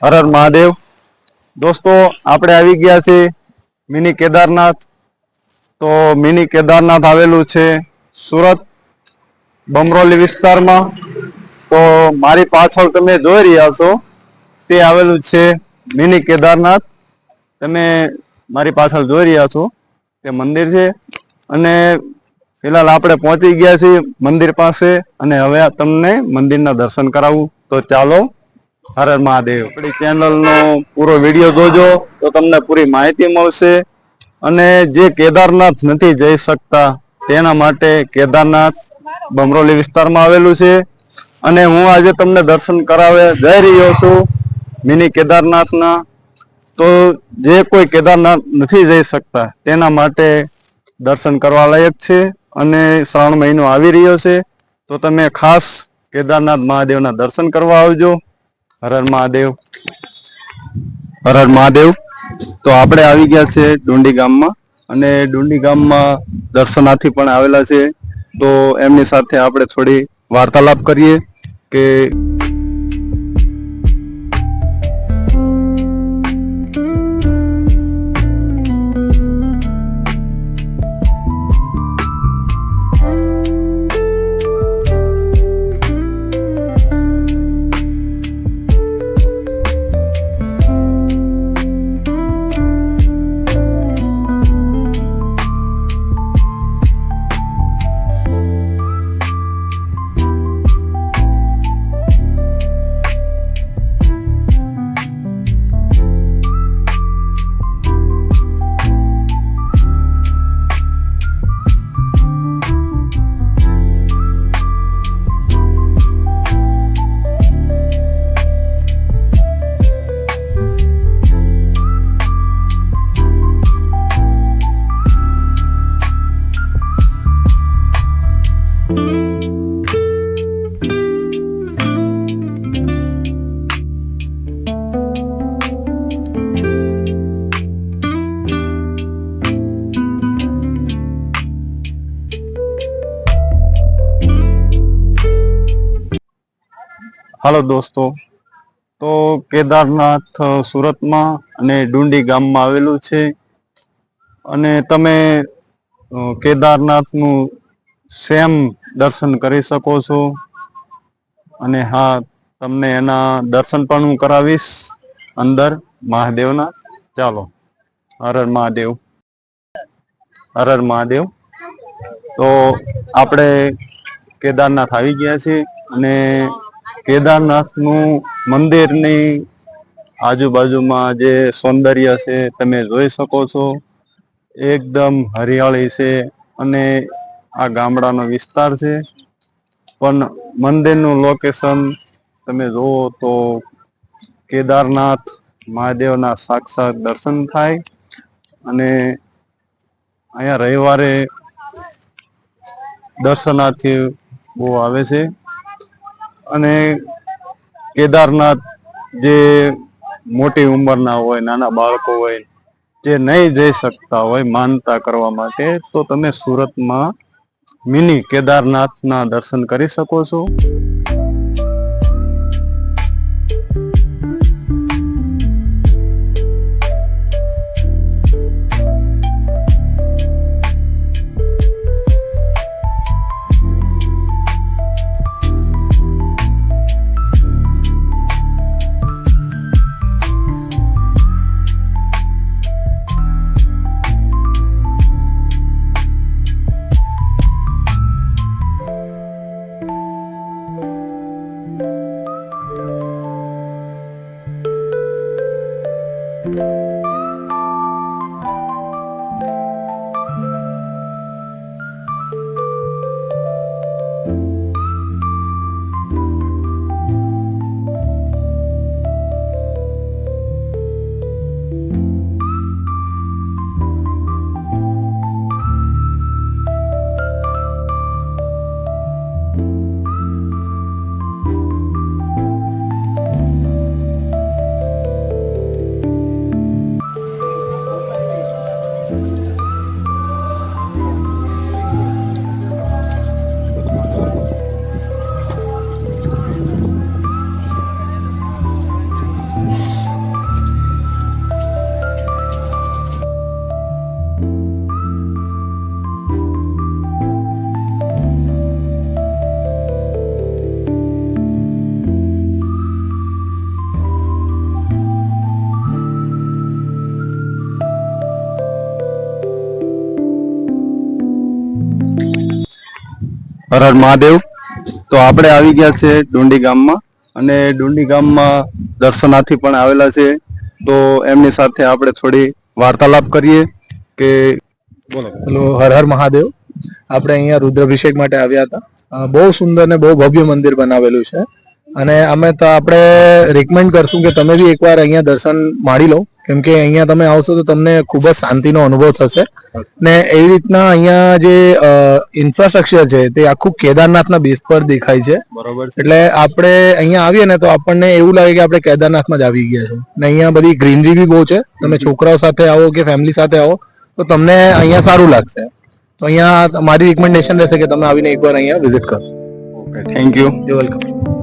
હર હર મહાદેવ। દોસ્તો આપણે આવી ગયા છે મિની કેદારનાથ। તો મિની કેદારનાથ આવેલું છે સુરત બમરોલી વિસ્તારમાં। તો મારી પાછળ તમે જોઈ રહ્યા છો તે આવેલું છે મિની કેદારનાથ। તમે મારી પાછળ જોઈ રહ્યા છો તે મંદિર છે અને ફિલહાલ આપણે પહોંચી ગયા છીએ મંદિર પાસે અને હવે તમને મંદિરના દર્શન કરાવું। તો ચાલો હર હર મહાદેવ। આપણી ચેનલનો પૂરો વિડીયો જોજો તો તમને પૂરી માહિતી મળશે। અને જે કેદારનાથ નથી જઈ શકતા તેના માટે કેદારનાથ બમરોલી વિસ્તારમાં આવેલું છે અને હું આજે તમને દર્શન કરાવવા જઈ રહ્યો છું મિની કેદારનાથના। તો જે કોઈ કેદારનાથ નથી જઈ શકતા તેના માટે દર્શન કરવા લાયક છે અને શ્રાવણ મહિનો આવી રહ્યો છે તો તમે ખાસ કેદારનાથ મહાદેવના દર્શન કરવા આવજો। હર હર મહાદેવ, હર હર મહાદેવ। તો આપણે આવી ગયા છે ડુંડી ગામમાં અને ડુંડી ગામમાં દર્શનાર્થી પણ આવેલા છે। તો એમની સાથે આપણે થોડી વાર્તાલાપ કરીએ કે હાલો દોસ્તો, તો કેદારનાથ સુરતમાં અને ડુંડી ગામમાં આવેલું છે અને તમે કેદારનાથનું સેમ દર્શન કરી શકો છો અને હા તમને એના દર્શન પણ હું કરાવીશ અંદર મહાદેવના। ચાલો હર હર મહાદેવ, હર હર મહાદેવ। તો આપણે કેદારનાથ આવી ગયા છીએ અને કેદારનાથનું મંદિરની આજુબાજુમાં જે સૌંદર્ય છે તમે જોઈ શકો છો। એકદમ હરિયાળી છે અને આ ગામડાનો વિસ્તાર છે પણ મંદિરનું લોકેશન તમે જુઓ તો કેદારનાથ મહાદેવના સાક્ષાત દર્શન થાય અને અહીંયા રવિવારે દર્શનાર્થી બહુ આવે છે અને કેદારનાથ જે મોટી ઉંમરના હોય, નાના બાળકો હોય, જે નહીં જઈ શકતા હોય માનતા કરવા માટે તો તમે સુરતમાં મિની કેદારનાથના દર્શન કરી શકો છો। હર હર મહાદેવ. તો આપણે આવી ગયા છે ડુંડી ગામમાં, અને ડુંડી ગામમાં દર્શનાર્થી પણ આવેલા છે. તો એમની સાથે આપણે થોડી વાર્તાલાપ કરીએ કે બોલો. હેલો, હર હર મહાદેવ. આપણે અહીંયા રુદ્રાભિષેક માટે આવ્યા હતા. બહુ સુંદર ને બહુ ભવ્ય મંદિર બનાવેલું છે, અને અમે તો આપણે રેકમેન્ડ કરશું કે તમે બી એકવાર અહીંયા દર્શન માણી લો, કેમ કે અહીંયા તમે આવશો તો તમને ખૂબ જ શાંતિનો અનુભવ થશે. ને એવી રીતના અહીંયા જે ઇન્ફ્રાસ્ટ્રક્ચર છે તે આખું કેદારનાથના બેઝ પર દેખાય છે. બરોબર છે. એટલે આપણે અહીંયા આવીએ ને તો આપણને એવું લાગે કે આપણે કેદારનાથમાં જ આવી ગયા છે. ને અહીંયા બધી ગ્રીનરી બી બહુ છે. તમે છોકરાઓ સાથે આવો કે ફેમિલી સાથે આવો તો તમને અહીંયા સારું લાગશે. તો અહીંયા મારી રિકમેન્ડેશન રહેશે કે તમે આવીને એકવાર અહીંયા વિઝિટ કરો. Okay, thank you. You welcome.